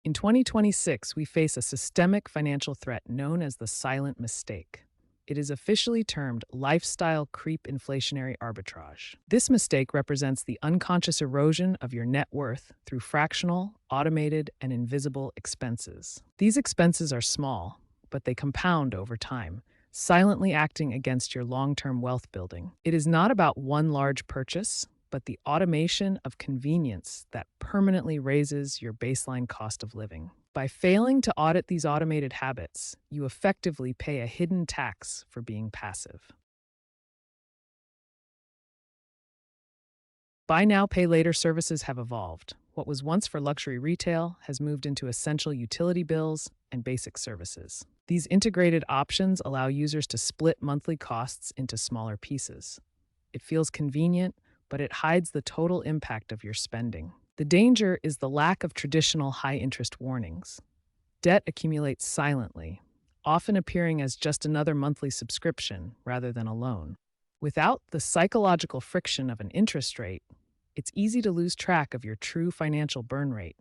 In 2026, we face a systemic financial threat known as the silent mistake. It is officially termed lifestyle creep inflationary arbitrage. This mistake represents the unconscious erosion of your net worth through fractional, automated, and invisible expenses. These expenses are small, but they compound over time, silently acting against your long-term wealth building. It is not about one large purchase, but the automation of convenience that permanently raises your baseline cost of living. By failing to audit these automated habits, you effectively pay a hidden tax for being passive. Buy now, pay later services have evolved. What was once for luxury retail has moved into essential utility bills and basic services. These integrated options allow users to split monthly costs into smaller pieces. It feels convenient, but it hides the total impact of your spending. The danger is the lack of traditional high-interest warnings. Debt accumulates silently, often appearing as just another monthly subscription rather than a loan. Without the psychological friction of an interest rate, it's easy to lose track of your true financial burn rate,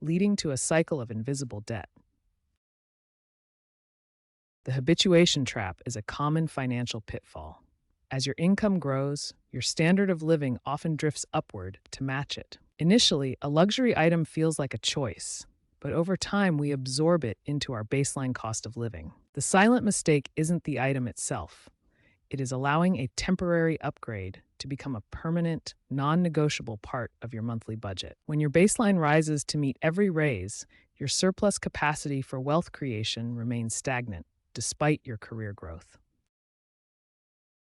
leading to a cycle of invisible debt. The habituation trap is a common financial pitfall. As your income grows, your standard of living often drifts upward to match it. Initially, a luxury item feels like a choice, but over time we absorb it into our baseline cost of living. The silent mistake isn't the item itself. It is allowing a temporary upgrade to become a permanent, non-negotiable part of your monthly budget. When your baseline rises to meet every raise, your surplus capacity for wealth creation remains stagnant, despite your career growth.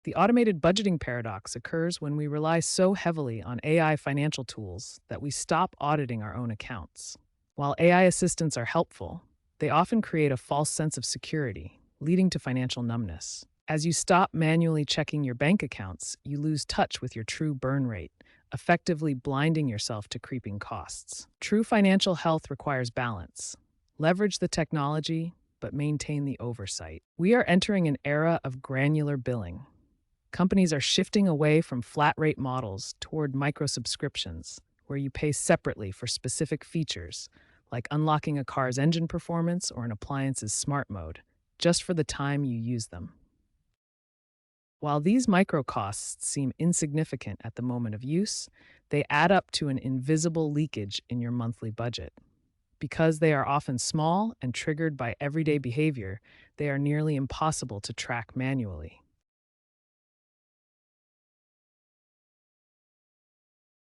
The automated budgeting paradox occurs when we rely so heavily on AI financial tools that we stop auditing our own accounts. While AI assistants are helpful, they often create a false sense of security, leading to financial numbness. As you stop manually checking your bank accounts, you lose touch with your true burn rate, effectively blinding yourself to creeping costs. True financial health requires balance. Leverage the technology, but maintain the oversight. We are entering an era of granular billing. Companies are shifting away from flat-rate models toward micro-subscriptions, where you pay separately for specific features, like unlocking a car's engine performance or an appliance's smart mode, just for the time you use them. While these micro-costs seem insignificant at the moment of use, they add up to an invisible leakage in your monthly budget. Because they are often small and triggered by everyday behavior, they are nearly impossible to track manually.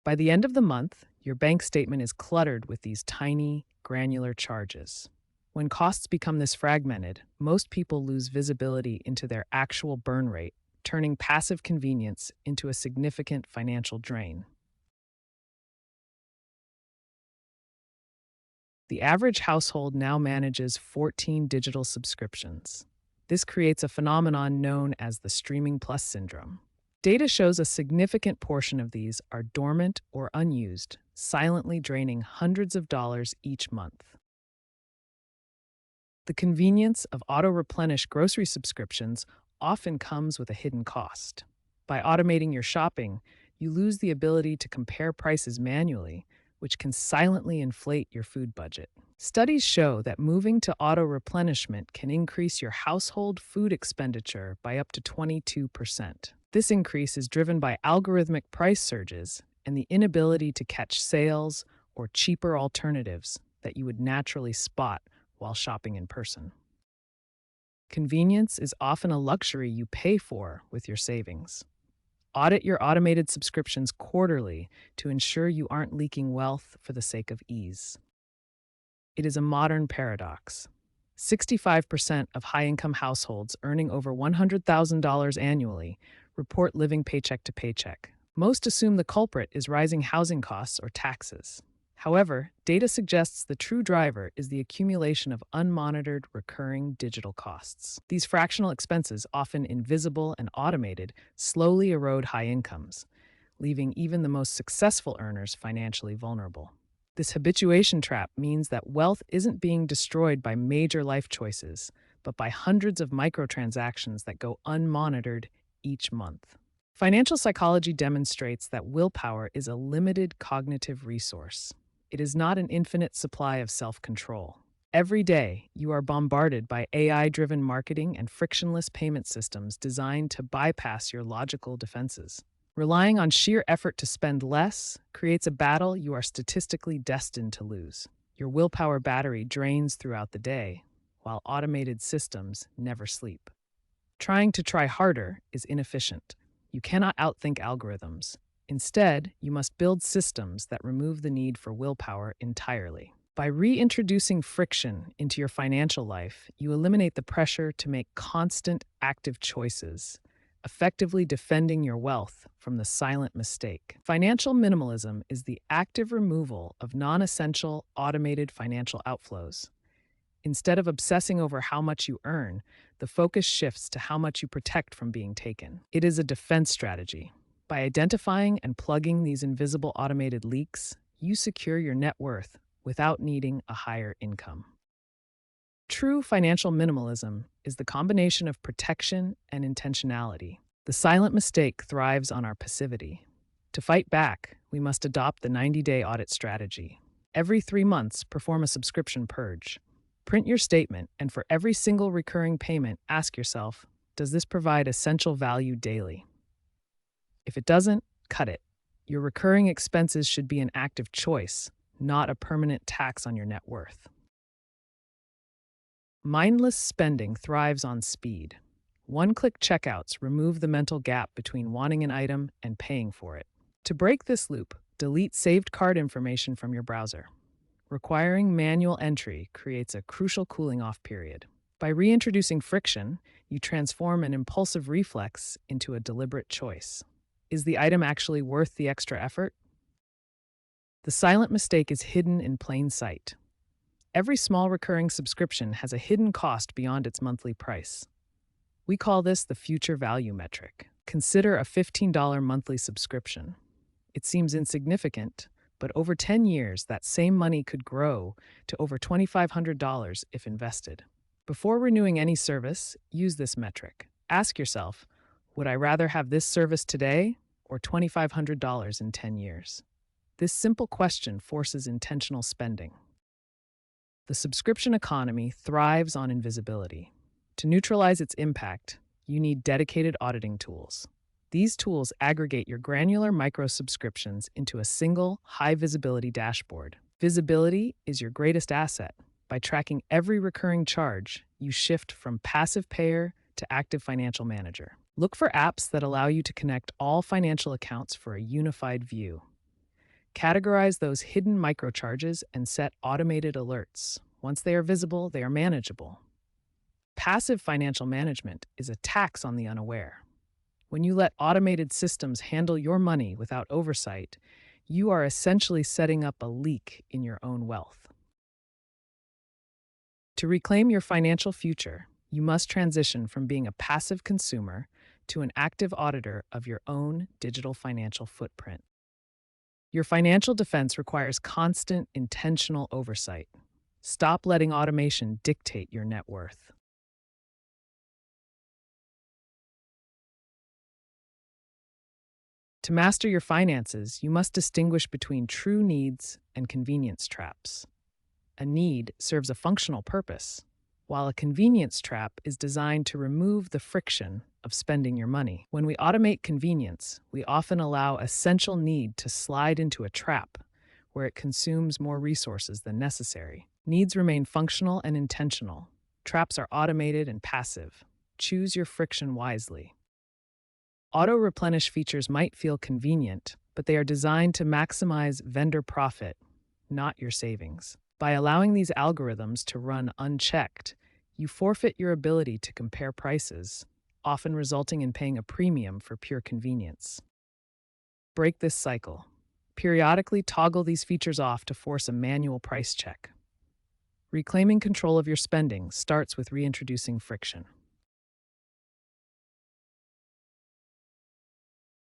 By the end of the month, your bank statement is cluttered with these tiny, granular charges. When costs become this fragmented, most people lose visibility into their actual burn rate, turning passive convenience into a significant financial drain. The average household now manages 14 digital subscriptions. This creates a phenomenon known as the streaming plus syndrome. Data shows a significant portion of these are dormant or unused, silently draining hundreds of dollars each month. The convenience of auto-replenish grocery subscriptions often comes with a hidden cost. By automating your shopping, you lose the ability to compare prices manually, which can silently inflate your food budget. Studies show that moving to auto-replenishment can increase your household food expenditure by up to 22%. This increase is driven by algorithmic price surges and the inability to catch sales or cheaper alternatives that you would naturally spot while shopping in person. Convenience is often a luxury you pay for with your savings. Audit your automated subscriptions quarterly to ensure you aren't leaking wealth for the sake of ease. It is a modern paradox. 65% of high-income households earning over $100,000 annually report living paycheck to paycheck. Most assume the culprit is rising housing costs or taxes. However, data suggests the true driver is the accumulation of unmonitored, recurring digital costs. These fractional expenses, often invisible and automated, slowly erode high incomes, leaving even the most successful earners financially vulnerable. This habituation trap means that wealth isn't being destroyed by major life choices, but by hundreds of microtransactions that go unmonitored each month. Financial psychology demonstrates that willpower is a limited cognitive resource. it is not an infinite supply of self-control. Every day, you are bombarded by AI-driven marketing and frictionless payment systems designed to bypass your logical defenses. Relying on sheer effort to spend less creates a battle you are statistically destined to lose. Your willpower battery drains throughout the day, while automated systems never sleep. Trying to try harder is inefficient. You cannot outthink algorithms. Instead, you must build systems that remove the need for willpower entirely. By reintroducing friction into your financial life, you eliminate the pressure to make constant, active choices, effectively defending your wealth from the silent mistake. Financial minimalism is the active removal of non-essential, automated financial outflows. Instead of obsessing over how much you earn, the focus shifts to how much you protect from being taken. It is a defense strategy. By identifying and plugging these invisible automated leaks, you secure your net worth without needing a higher income. True financial minimalism is the combination of protection and intentionality. The silent mistake thrives on our passivity. To fight back, we must adopt the 90-day audit strategy. Every 3 months, perform a subscription purge. Print your statement, and for every single recurring payment, ask yourself, does this provide essential value daily? If it doesn't, cut it. Your recurring expenses should be an active choice, not a permanent tax on your net worth. Mindless spending thrives on speed. One-click checkouts remove the mental gap between wanting an item and paying for it. To break this loop, delete saved card information from your browser. Requiring manual entry creates a crucial cooling-off period. By reintroducing friction, you transform an impulsive reflex into a deliberate choice. Is the item actually worth the extra effort? The silent mistake is hidden in plain sight. Every small recurring subscription has a hidden cost beyond its monthly price. We call this the future value metric. Consider a $15 monthly subscription. It seems insignificant, but over 10 years, that same money could grow to over $2,500 if invested. Before renewing any service, use this metric. Ask yourself, would I rather have this service today or $2,500 in 10 years? This simple question forces intentional spending. The subscription economy thrives on invisibility. To neutralize its impact, you need dedicated auditing tools. These tools aggregate your granular micro-subscriptions into a single, high-visibility dashboard. Visibility is your greatest asset. By tracking every recurring charge, you shift from passive payer to active financial manager. Look for apps that allow you to connect all financial accounts for a unified view. Categorize those hidden microcharges and set automated alerts. Once they are visible, they are manageable. Passive financial management is a tax on the unaware. When you let automated systems handle your money without oversight, you are essentially setting up a leak in your own wealth. To reclaim your financial future, you must transition from being a passive consumer to an active auditor of your own digital financial footprint. Your financial defense requires constant, intentional oversight. Stop letting automation dictate your net worth. To master your finances, you must distinguish between true needs and convenience traps. A need serves a functional purpose, while a convenience trap is designed to remove the friction of spending your money. When we automate convenience, we often allow essential need to slide into a trap where it consumes more resources than necessary. Needs remain functional and intentional. Traps are automated and passive. Choose your friction wisely. Auto-replenish features might feel convenient, but they are designed to maximize vendor profit, not your savings. By allowing these algorithms to run unchecked, you forfeit your ability to compare prices, often resulting in paying a premium for pure convenience. Break this cycle. Periodically toggle these features off to force a manual price check. Reclaiming control of your spending starts with reintroducing friction.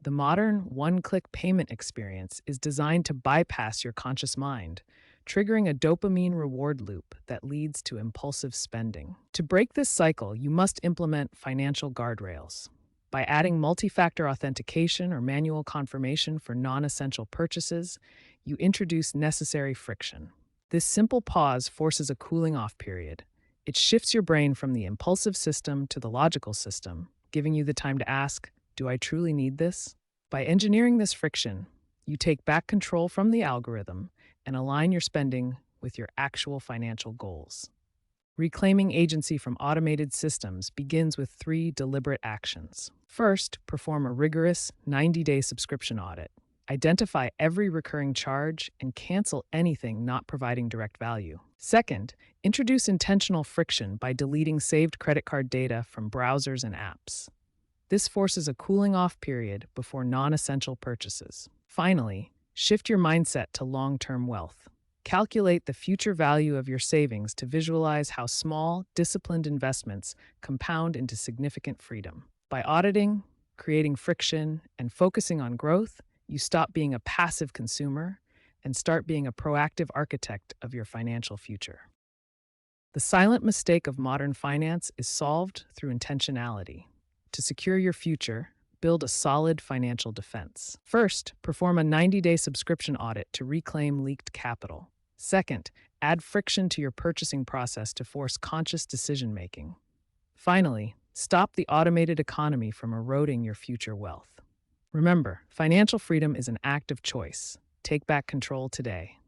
The modern one-click payment experience is designed to bypass your conscious mind, triggering a dopamine reward loop that leads to impulsive spending. To break this cycle, you must implement financial guardrails. By adding multi-factor authentication or manual confirmation for non-essential purchases, you introduce necessary friction. This simple pause forces a cooling off period. It shifts your brain from the impulsive system to the logical system, giving you the time to ask, do I truly need this? By engineering this friction, you take back control from the algorithm and align your spending with your actual financial goals. Reclaiming agency from automated systems begins with 3 deliberate actions. First, perform a rigorous 90-day subscription audit. Identify every recurring charge and cancel anything not providing direct value. Second, introduce intentional friction by deleting saved credit card data from browsers and apps. This forces a cooling off period before non-essential purchases. Finally, shift your mindset to long-term wealth. Calculate the future value of your savings to visualize how small, disciplined investments compound into significant freedom. By auditing, creating friction, and focusing on growth, you stop being a passive consumer and start being a proactive architect of your financial future. The silent mistake of modern finance is solved through intentionality. To secure your future, build a solid financial defense. First, perform a 90-day subscription audit to reclaim leaked capital. Second, add friction to your purchasing process to force conscious decision-making. Finally, stop the automated economy from eroding your future wealth. Remember, financial freedom is an act of choice. Take back control today.